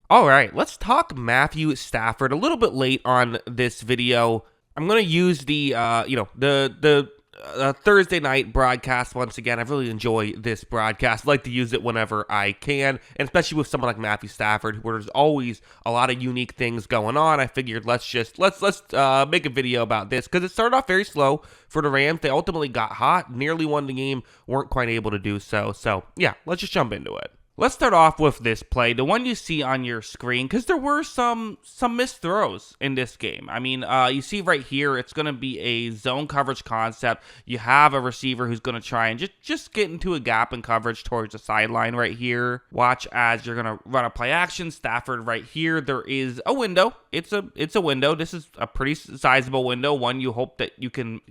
All right, let's talk Matthew Stafford a little bit late on this video. I'm going to use the Thursday night broadcast once again. I really enjoy this broadcast. I like to use it whenever I can, and especially with someone like Matthew Stafford, where there's always a lot of unique things going on. I figured let's make a video about this because it started off very slow for the Rams. They ultimately got hot, nearly won the game, weren't quite able to do so. So yeah, let's just jump into it. Let's start off with this play, the one you see on your screen, because there were some missed throws in this game. I mean, you see right here, it's going to be a zone coverage concept. You have a receiver who's going to try and just get into a gap in coverage towards the sideline right here. Watch as you're going to run a play action. Stafford right here. There is a window. It's a window. This is a pretty sizable window, one you hope that you can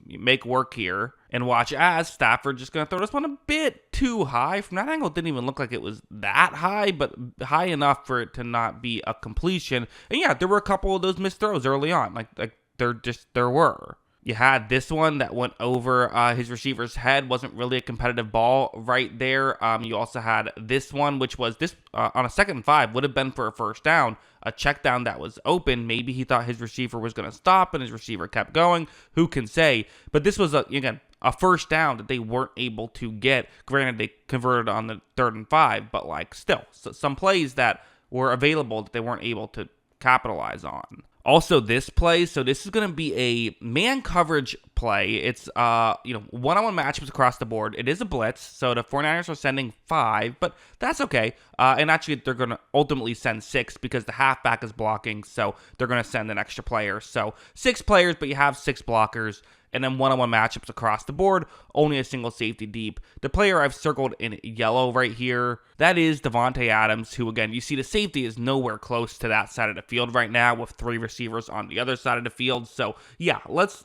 make work here. And watch as Stafford just going to throw this one a bit too high. From that angle, it didn't even look like it was that high, but high enough for it to not be a completion. And yeah, there were a couple of those missed throws early on. Like there were. You had this one that went over his receiver's head. Wasn't really a competitive ball right there. You also had this one, which was this on a 2nd and 5, would have been for a first down. A check down that was open. Maybe he thought his receiver was going to stop, and his receiver kept going. Who can say? But this was, again, a first down that they weren't able to get. Granted, they converted on the 3rd and 5, but still, so some plays that were available that they weren't able to capitalize on. Also, this play, so this is going to be a man coverage play. It's, one-on-one matchups across the board. It is a blitz, so the 49ers are sending 5, but that's okay. And actually, they're going to ultimately send 6 because the halfback is blocking, so they're going to send an extra player. So 6 players, but you have 6 blockers. And then one-on-one matchups across the board, only a single safety deep. The player I've circled in yellow right here, that is Davante Adams, who, again, you see the safety is nowhere close to that side of the field right now with 3 receivers on the other side of the field. So, yeah, let's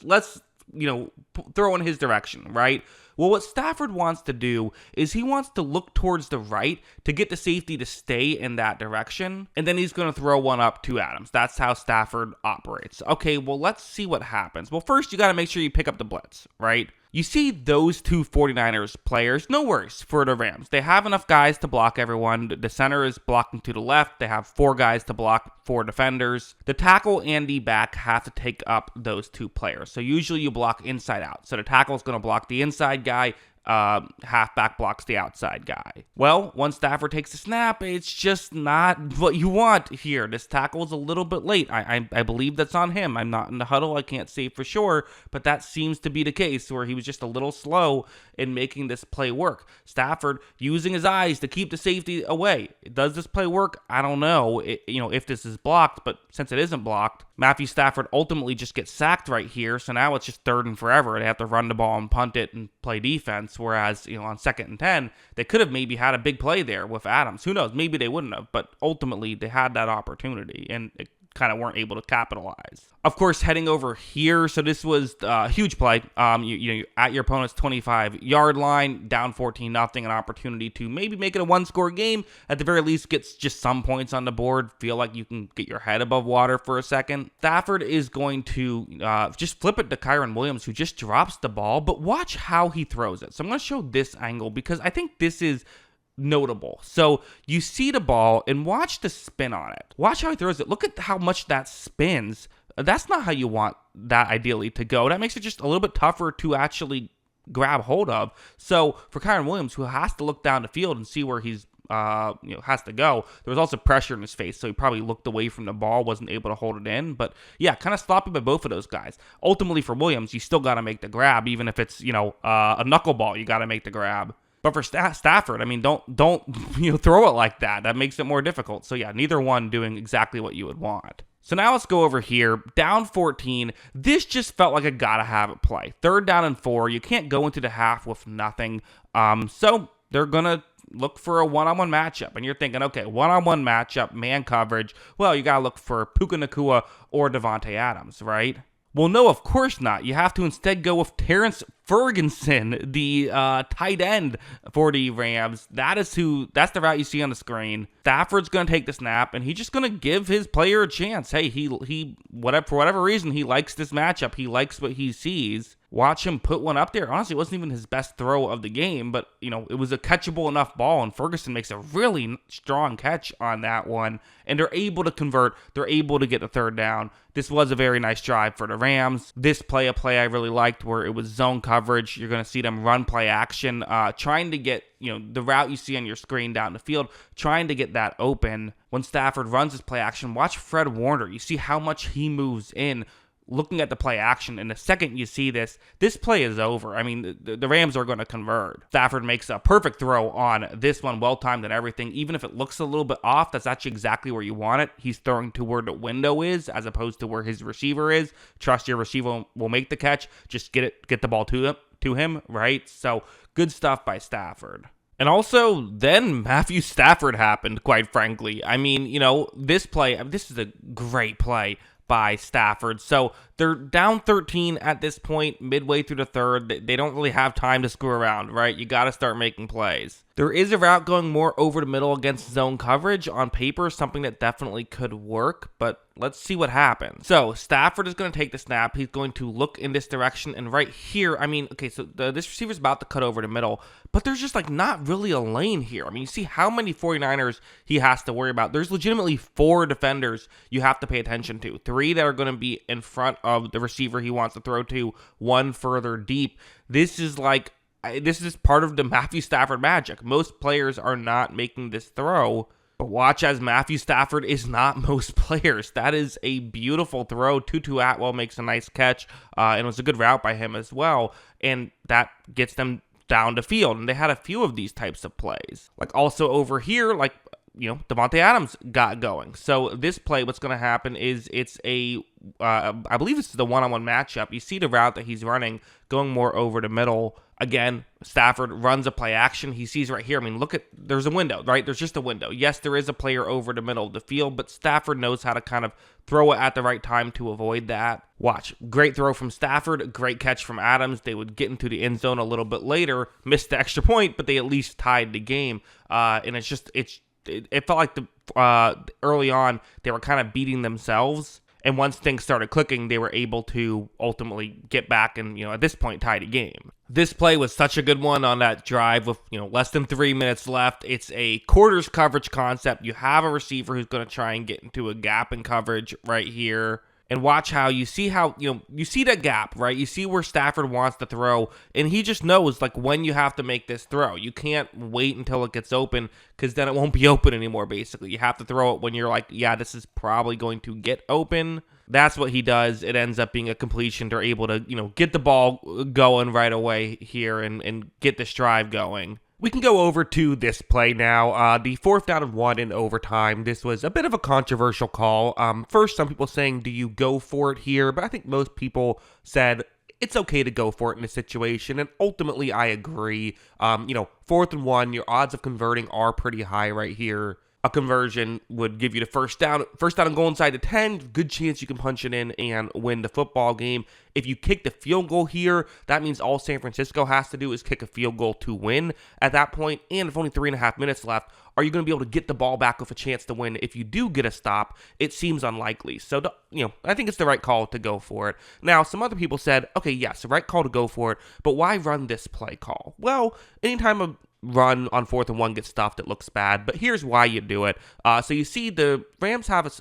throw in his direction, right? Well, what Stafford wants to do is he wants to look towards the right to get the safety to stay in that direction, and then he's going to throw one up to Adams. That's how Stafford operates. Okay, well, let's see what happens. Well, first, you got to make sure you pick up the blitz, right? You see those 2 49ers players, no worries for the Rams. They have enough guys to block everyone. The center is blocking to the left. They have 4 guys to block 4 defenders. The tackle and the back have to take up those 2 players. So usually you block inside out. So the tackle is going to block the inside guy. Halfback blocks the outside guy. Well, once Stafford takes the snap, it's just not what you want here. This tackle is a little bit late. I believe that's on him. I'm not in the huddle. I can't say for sure, but that seems to be the case where he was just a little slow in making this play work. Stafford using his eyes to keep the safety away. Does this play work? I don't know. If this is blocked, but since it isn't blocked, Matthew Stafford ultimately just gets sacked right here. So now it's just 3rd and forever. They have to run the ball and punt it and play defense. Whereas, on 2nd and 10, they could have maybe had a big play there with Adams. Who knows? Maybe they wouldn't have, but ultimately they had that opportunity and it kind of weren't able to capitalize. Of course, heading over here, so this was a huge play. You at your opponent's 25-yard line, down 14-0, an opportunity to maybe make it a 1-score game. At the very least, get just some points on the board. Feel like you can get your head above water for a second. Stafford is going to just flip it to Kyren Williams, who just drops the ball, but watch how he throws it. So I'm going to show this angle because I think this is notable. So you see the ball and watch the spin on it. Watch how he throws it. Look at how much that spins. That's not how you want that ideally to go. That makes it just a little bit tougher to actually grab hold of. So for Kyren Williams, who has to look down the field and see where he's has to go, there was also pressure in his face, so he probably looked away from the ball, wasn't able to hold it in. But yeah, kind of sloppy by both of those guys. Ultimately for Williams, you still got to make the grab, even if it's a knuckleball. You got to make the grab. But for Stafford, I mean, don't throw it like that. That makes it more difficult. So yeah, neither one doing exactly what you would want. So now let's go over here. Down 14. This just felt like a gotta have it play. 3rd down and 4. You can't go into the half with nothing. So they're gonna look for a one-on-one matchup. And you're thinking, okay, one-on-one matchup, man coverage. Well, you gotta look for Puka Nacua or Davante Adams, right? Well, no, of course not. You have to instead go with Terrence Ferguson, the tight end for the Rams. That's the route you see on the screen. Stafford's going to take the snap, and he's just going to give his player a chance. Hey, for whatever reason, he likes this matchup. He likes what he sees. watch him put one up there. Honestly, it wasn't even his best throw of the game, but, it was a catchable enough ball, and Ferguson makes a really strong catch on that one, and they're able to convert. They're able to get the third down. This was a very nice drive for the Rams. This play, a play I really liked, where it was zone coverage. You're going to see them run play action, trying to get, the route you see on your screen down the field, trying to get that open. When Stafford runs his play action, watch Fred Warner. You see how much he moves in, looking at the play action, and the second you see this play is over. I mean, the Rams are going to convert. Stafford makes a perfect throw on this one, well-timed and everything. Even if it looks a little bit off, that's actually exactly where you want it. He's throwing to where the window is, as opposed to where his receiver is. Trust your receiver will make the catch. Just get the ball to him, right? So, good stuff by Stafford. And also, then Matthew Stafford happened, quite frankly. I mean, this is a great play by Stafford. So they're down 13 at this point, midway through the third. They don't really have time to screw around, right? You got to start making plays. There is a route going more over the middle against zone coverage. On paper, something that definitely could work, but let's see what happens. So Stafford is going to take the snap. He's going to look in this direction, and right here, so this receiver's about to cut over the middle, but there's just not really a lane here. You see how many 49ers he has to worry about. There's legitimately 4 defenders you have to pay attention to. 3 that are going to be in front of the receiver he wants to throw to, 1 further deep. This is part of the Matthew Stafford magic. Most players are not making this throw, but watch as Matthew Stafford is not most players. That is a beautiful throw. Tutu Atwell makes a nice catch, and it was a good route by him as well, and that gets them down the field, and they had a few of these types of plays. Also over here, Devontae Adams got going. So this play, what's going to happen is it's I believe it's the one-on-one matchup. You see the route that he's running going more over the middle. Again, Stafford runs a play action. He sees right here. There's a window, right? There's just a window. Yes, there is a player over the middle of the field, but Stafford knows how to kind of throw it at the right time to avoid that. Watch. Great throw from Stafford. Great catch from Adams. They would get into the end zone a little bit later, missed the extra point, but they at least tied the game. And it felt like early on they were kind of beating themselves, and once things started clicking, they were able to ultimately get back and at this point tie the game. This play was such a good one on that drive with less than 3 minutes left. It's a quarters coverage concept. You have a receiver who's going to try and get into a gap in coverage right here. And watch how you see that gap, right? You see where Stafford wants to throw, and he just knows when you have to make this throw. You can't wait until it gets open, because then it won't be open anymore, basically. You have to throw it when you're yeah, this is probably going to get open. That's what he does. It ends up being a completion. They're able to, get the ball going right away here and get this drive going. We can go over to this play now. The 4th down and 1 in overtime. This was a bit of a controversial call. First, some people saying, do you go for it here? But I think most people said it's okay to go for it in this situation. And ultimately, I agree. 4th and 1, your odds of converting are pretty high right here. A conversion would give you the first down and goal inside the 10. Good chance you can punch it in and win the football game. If you kick the field goal here, that means all San Francisco has to do is kick a field goal to win at that point. And if only 3.5 minutes left, are you going to be able to get the ball back with a chance to win? If you do get a stop, it seems unlikely. So, I think it's the right call to go for it. Now, some other people said, okay, yes, the right call to go for it, but why run this play call? Well, anytime a run on 4th and 1 gets stuffed, it looks bad, but here's why you do it. So you see the Rams have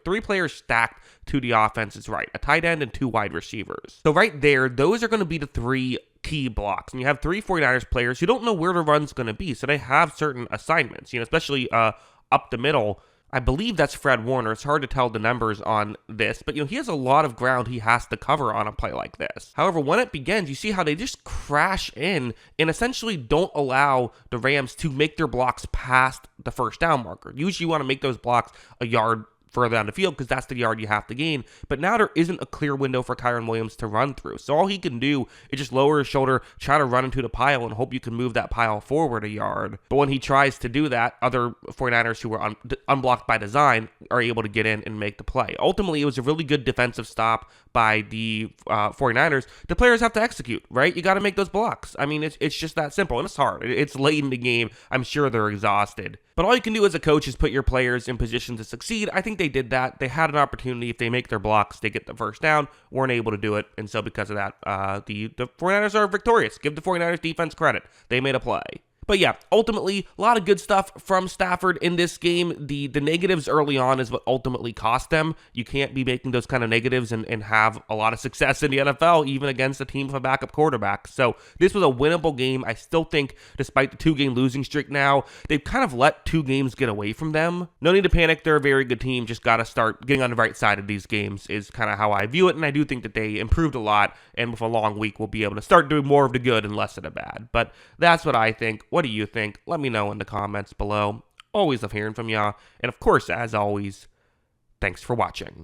3 players stacked to the offense's right, a tight end and 2 wide receivers. So right there, those are going to be the 3 key blocks. And you have 3 49ers players who don't know where the run's going to be, so they have certain assignments, especially up the middle. I believe that's Fred Warner. It's hard to tell the numbers on this, but he has a lot of ground he has to cover on a play like this. However, when it begins, you see how they just crash in and essentially don't allow the Rams to make their blocks past the first down marker. Usually you want to make those blocks a yard further down the field because that's the yard you have to gain. But now there isn't a clear window for Kyren Williams to run through. So all he can do is just lower his shoulder, try to run into the pile, and hope you can move that pile forward a yard. But when he tries to do that, other 49ers who were unblocked by design are able to get in and make the play. Ultimately, it was a really good defensive stop by the 49ers. The players have to execute, right? You got to make those blocks. It's just that simple, and it's hard. It's late in the game. I'm sure they're exhausted. But all you can do as a coach is put your players in position to succeed. I think they did that. They had an opportunity. If they make their blocks, they get the first down. Weren't able to do it. And so because of that, the 49ers are victorious. Give the 49ers defense credit. They made a play. But yeah, ultimately, a lot of good stuff from Stafford in this game. The negatives early on is what ultimately cost them. You can't be making those kind of negatives and have a lot of success in the NFL, even against a team with a backup quarterback. So this was a winnable game. I still think, despite the 2-game losing streak now, they've kind of let 2 games get away from them. No need to panic. They're a very good team. Just got to start getting on the right side of these games is kind of how I view it. And I do think that they improved a lot. And with a long week, we'll be able to start doing more of the good and less of the bad. But that's what I think. What do you think? Let me know in the comments below. Always love hearing from y'all. And of course, as always, thanks for watching.